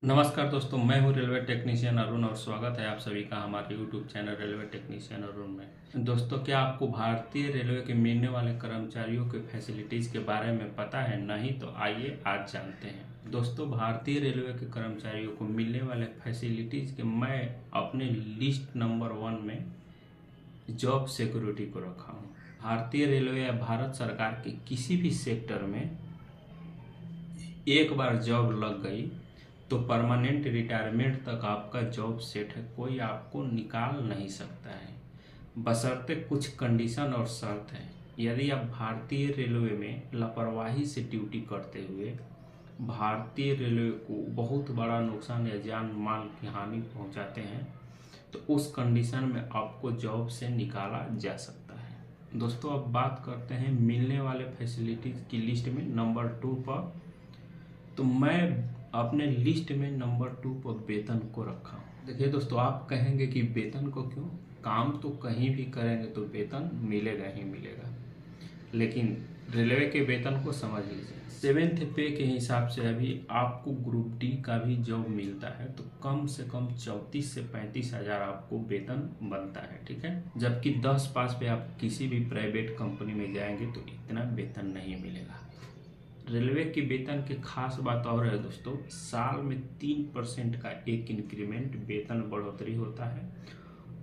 नमस्कार दोस्तों, मैं हूं रेलवे टेक्नीशियन अरुण और स्वागत है आप सभी का हमारे YouTube channel railway technician Arun में। दोस्तों, क्या आपको भारतीय रेलवे के मिलने वाले कर्मचारियों के फैसिलिटीज़ के बारे में पता है? नहीं तो आइए आज जानते हैं। दोस्तों, भारतीय रेलवे के कर्मचारियों को मिलने वाले फैसिलिटीज़ के मैं अपने लिस्ट नंबर 1 में जॉब सिक्योरिटी को रखा हूँ। भारतीय रेलवे या भारत सरकार के किसी भी सेक्टर में एक बार जॉब लग गई तो परमानेंट रिटायरमेंट तक आपका जॉब सेट है, कोई आपको निकाल नहीं सकता है, बशर्ते कुछ कंडीशन और शर्त है। यदि आप भारतीय रेलवे में लापरवाही से ड्यूटी करते हुए भारतीय रेलवे को बहुत बड़ा नुकसान या जान माल की हानि पहुंचाते हैं तो उस कंडीशन में आपको जॉब से निकाला जा सकता है। दोस्तों, अब बात करते हैं मिलने वाले फैसिलिटीज़ की लिस्ट में नंबर 2 पर। तो मैं अपने लिस्ट में नंबर 2 पर वेतन को रखा हूँ। देखिए दोस्तों, आप कहेंगे कि वेतन को क्यों? काम तो कहीं भी करेंगे तो वेतन मिलेगा ही मिलेगा, लेकिन रेलवे के वेतन को समझ लीजिए। 7th पे के हिसाब से अभी आपको ग्रुप डी का भी जॉब मिलता है तो कम से कम 34 से 35 हज़ार आपको वेतन बनता है, ठीक है। जबकि 10 पास पे आप किसी भी प्राइवेट कंपनी में जाएंगे तो इतना वेतन नहीं मिलेगा। रेलवे के वेतन की खास बात और है दोस्तों, साल में 3% का एक इंक्रीमेंट वेतन बढ़ोतरी होता है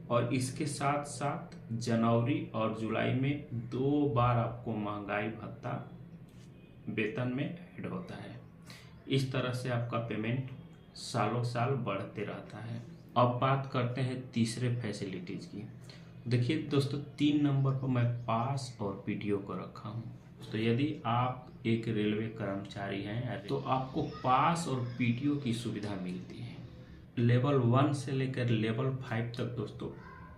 और इसके साथ साथ जनवरी और जुलाई में 2 बार आपको महंगाई भत्ता वेतन में ऐड होता है। इस तरह से आपका पेमेंट सालों साल बढ़ते रहता है। अब बात करते हैं तीसरे फैसिलिटीज़ की। देखिए दोस्तों, 3 नंबर पर मैं पास और पीटीओ को रखा हूँ। तो यदि आप एक रेलवे कर्मचारी हैं तो आपको पास और पीटीओ की सुविधा मिलती है। लेवल 1 से लेकर लेवल 5 तक दोस्तों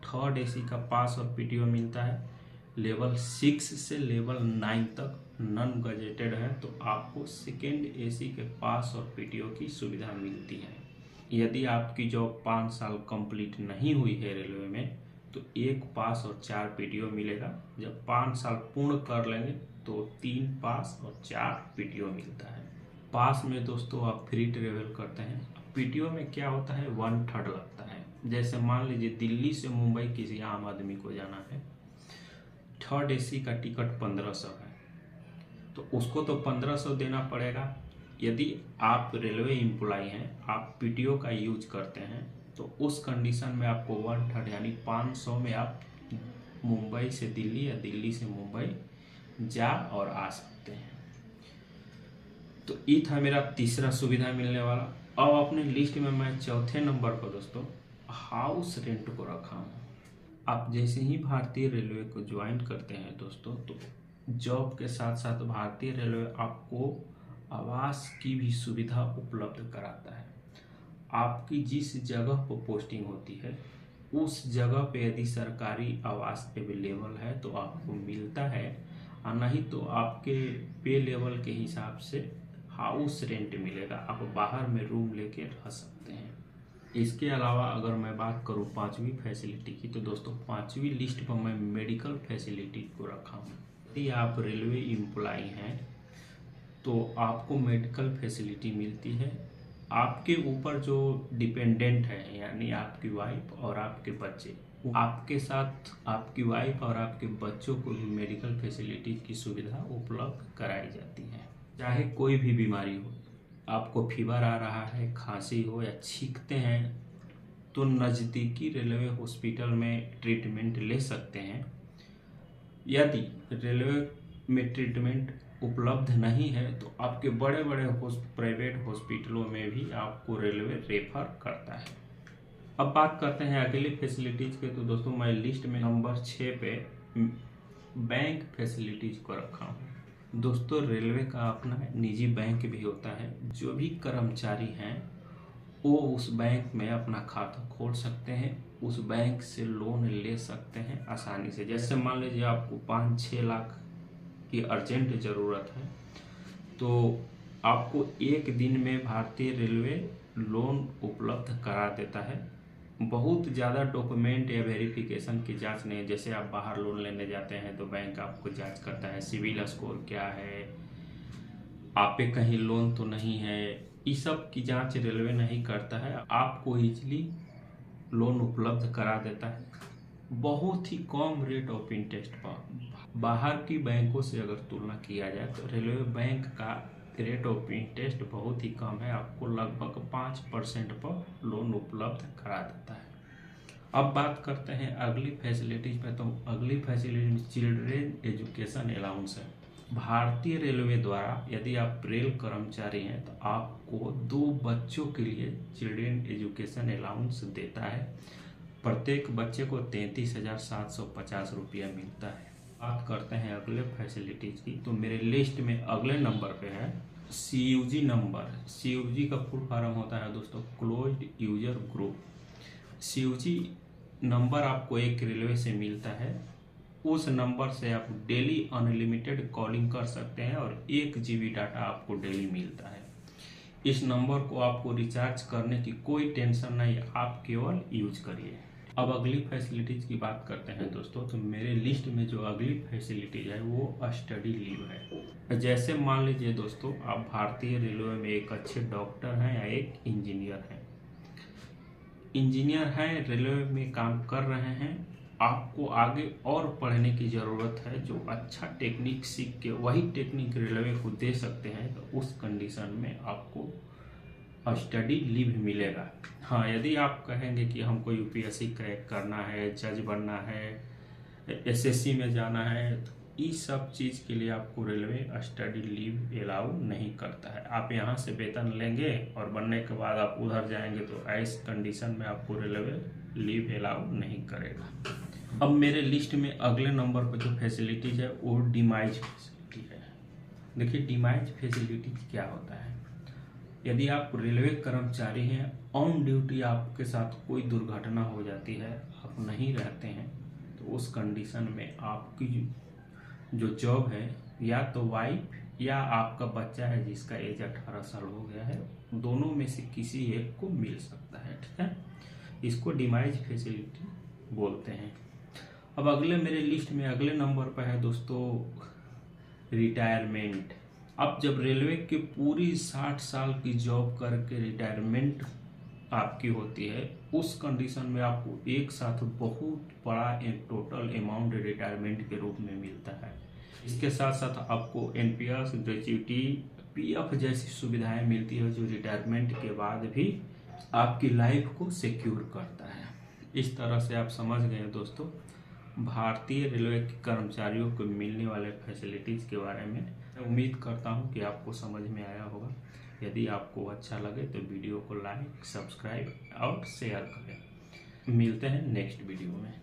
थर्ड एसी का पास और पीटीओ मिलता है। लेवल 6 से लेवल 9 तक नॉन गजेटेड है तो आपको सेकेंड एसी के पास और पीटीओ की सुविधा मिलती है। यदि आपकी जॉब 5 साल कंप्लीट नहीं हुई है रेलवे में तो 1 पास और 4 पीटीओ मिलेगा। जब 5 साल पूर्ण कर लेंगे तो 3 पास और 4 पीटीओ मिलता है। पास में दोस्तों आप फ्री ट्रेवल करते हैं। पीटीओ में क्या होता है, 1/3 लगता है। जैसे मान लीजिए दिल्ली से मुंबई किसी आम आदमी को जाना है, थर्ड एसी का टिकट 1500 है तो उसको तो 1500 देना पड़ेगा। यदि आप रेलवे एम्प्लॉय हैं, आप पीटीओ का यूज करते हैं तो उस कंडीशन में आपको 1/3 यानी 500 में आप मुंबई से दिल्ली या दिल्ली से मुंबई जा और आ सकते हैं। तो ये था मेरा तीसरा सुविधा मिलने वाला। अब अपने लिस्ट में मैं चौथे नंबर पर दोस्तों हाउस रेंट को रखा हूँ। आप जैसे ही भारतीय रेलवे को ज्वाइन करते हैं दोस्तों तो जॉब के साथ साथ भारतीय रेलवे आपको आवास की भी सुविधा उपलब्ध कराता है। आपकी जिस जगह पर पोस्टिंग होती है उस जगह पे यदि सरकारी आवास अवेलेबल है तो आपको मिलता है, और नहीं तो आपके पे लेवल के हिसाब से हाउस रेंट मिलेगा। आप बाहर में रूम लेके रह सकते हैं। इसके अलावा अगर मैं बात करूं 5वीं फैसिलिटी की तो दोस्तों 5वीं लिस्ट पर मैं मेडिकल फैसिलिटी को रखा हूं। यदि आप रेलवे एम्प्लॉय हैं तो आपको मेडिकल फैसिलिटी मिलती है। आपके ऊपर जो डिपेंडेंट है यानी आपकी वाइफ और आपके बच्चे, आपके साथ आपकी वाइफ और आपके बच्चों को भी मेडिकल फैसिलिटी की सुविधा उपलब्ध कराई जाती है। चाहे कोई भी बीमारी हो, आपको फीवर आ रहा है, खांसी हो या छींकते हैं तो नज़दीकी रेलवे हॉस्पिटल में ट्रीटमेंट ले सकते हैं। यदि रेलवे में ट्रीटमेंट उपलब्ध नहीं है तो आपके बड़े बड़े प्राइवेट हॉस्पिटलों में भी आपको रेलवे रेफर करता है। अब बात करते हैं अगली फैसिलिटीज़ के। तो दोस्तों मैं लिस्ट में नंबर 6 पे बैंक फैसिलिटीज़ को रखा हूँ। दोस्तों रेलवे का अपना निजी बैंक भी होता है। जो भी कर्मचारी हैं वो उस बैंक में अपना खाता खोल सकते हैं, उस बैंक से लोन ले सकते हैं आसानी से। जैसे मान लीजिए आपको 5-6 लाख की अर्जेंट ज़रूरत है तो आपको एक दिन में भारतीय रेलवे लोन उपलब्ध करा देता है। बहुत ज़्यादा डॉक्यूमेंट या वेरिफिकेशन की जांच नहीं। जैसे आप बाहर लोन लेने जाते हैं तो बैंक आपको जांच करता है सिविल स्कोर क्या है, आप पे कहीं लोन तो नहीं है, इस सब की जांच रेलवे नहीं करता है, आपको इजीली लोन उपलब्ध करा देता है बहुत ही कम रेट ऑफ इंटरेस्ट पर। बाहर की बैंकों से अगर तुलना किया जाए तो रेलवे बैंक का रेट ऑफ इंटरेस्ट बहुत ही कम है, आपको लगभग 5% पर लोन उपलब्ध करा देता है। अब बात करते हैं अगली फैसिलिटीज पे। तो अगली फैसिलिटी चिल्ड्रेन एजुकेशन अलाउंस है। भारतीय रेलवे द्वारा यदि आप रेल कर्मचारी हैं तो आपको 2 बच्चों के लिए चिल्ड्रेन एजुकेशन अलाउंस देता है। प्रत्येक बच्चे को 33,750 रुपया मिलता है। बात करते हैं अगले फैसिलिटीज की। तो मेरे लिस्ट में अगले नंबर पे है CUG नंबर। CUG का फुल फॉर्म होता है दोस्तों closed user group. CUG number आपको एक रेलवे से मिलता है, उस नंबर से आप डेली अनलिमिटेड कॉलिंग कर सकते हैं और 1 GB डाटा आपको डेली मिलता है। इस नंबर को आपको रिचार्ज करने की कोई टेंशन नहीं, आप केवल यूज करिए। अब अगली फैसिलिटीज की बात करते हैं दोस्तों। तो मेरे लिस्ट में जो अगली फैसिलिटीज है वो स्टडी लीव है। जैसे मान लीजिए दोस्तों, आप भारतीय रेलवे में एक अच्छे डॉक्टर हैं या एक इंजीनियर हैं। इंजीनियर हैं, रेलवे में काम कर रहे हैं, आपको आगे और पढ़ने की ज़रूरत है, जो अच्छा टेक्निक सीख के वही टेक्निक रेलवे को दे सकते हैं, तो उस कंडीशन में आपको स्टडी लीव मिलेगा। हाँ, यदि आप कहेंगे कि हमको UPSC क्रैक करना है, जज बनना है, SSC में जाना है, तो इस सब चीज़ के लिए आपको रेलवे स्टडी लीव अलाउ नहीं करता है। आप यहाँ से वेतन लेंगे और बनने के बाद आप उधर जाएंगे तो इस कंडीशन में आपको रेलवे लीव अलाउ नहीं करेगा। अब मेरे लिस्ट में अगले नंबर पर जो फैसिलिटीज़ है वो डिमाइज फैसिलिटी है। देखिए डिमाइज फैसिलिटी क्या होता है। यदि आप रेलवे कर्मचारी हैं, ऑन ड्यूटी आपके साथ कोई दुर्घटना हो जाती है, आप नहीं रहते हैं, तो उस कंडीशन में आपकी जो जॉब है, या तो वाइफ या आपका बच्चा है जिसका एज 18 साल हो गया है, दोनों में से किसी एक को मिल सकता है। ठीक है, इसको डिमाइज फैसिलिटी बोलते हैं। अब अगले मेरे लिस्ट में अगले नंबर पर है दोस्तों रिटायरमेंट। अब जब रेलवे की पूरी 60 साल की जॉब करके रिटायरमेंट आपकी होती है, उस कंडीशन में आपको एक साथ बहुत बड़ा एक टोटल अमाउंट रिटायरमेंट के रूप में मिलता है। इसके साथ साथ आपको NPS, ग्रेच्युटी, PF जैसी सुविधाएं मिलती है, जो रिटायरमेंट के बाद भी आपकी लाइफ को सिक्योर करता है। इस तरह से आप समझ गए दोस्तों भारतीय रेलवे के कर्मचारियों को मिलने वाले फैसिलिटीज़ के बारे में। मैं उम्मीद करता हूं कि आपको समझ में आया होगा। यदि आपको अच्छा लगे तो वीडियो को लाइक, सब्सक्राइब और शेयर करें। मिलते हैं नेक्स्ट वीडियो में।